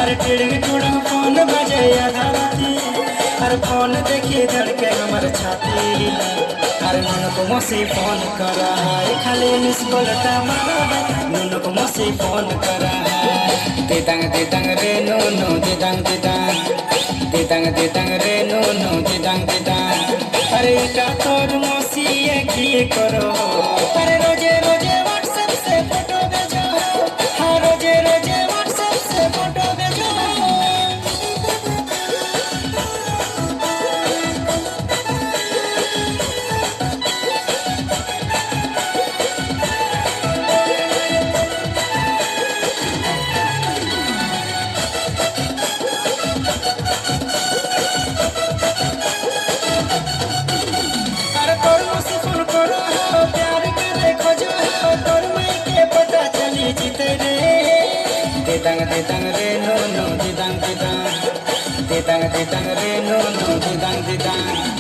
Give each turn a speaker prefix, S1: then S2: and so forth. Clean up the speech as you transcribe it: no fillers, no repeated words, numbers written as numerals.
S1: अरे टिड़िंग टुड़ंग फोन बजे आधा राती, अरे फोन देखी धड़के हमर छाती। अरे नुनु को मोसी फोन करा है, खाली मिस कॉल मारा, नुनु को मोसी फोन करा है। दिदंग रे नुनु दिदंग रे नुनु दिदंग। अरे इटा तोर मोसी ये की करो, अरे रोजे रोजे व्हाट्सएप से फोटो भेजो, हाँ रोजे रोजे व्हाट्सएप से फोटो भेजो। अरे तोर मोसी फोन करो हो, प्यार के देखो जो हो, तोर मई के पता चली जीते रे। दिदंग रे नुनु दिदंग रे नुनु दिदंग।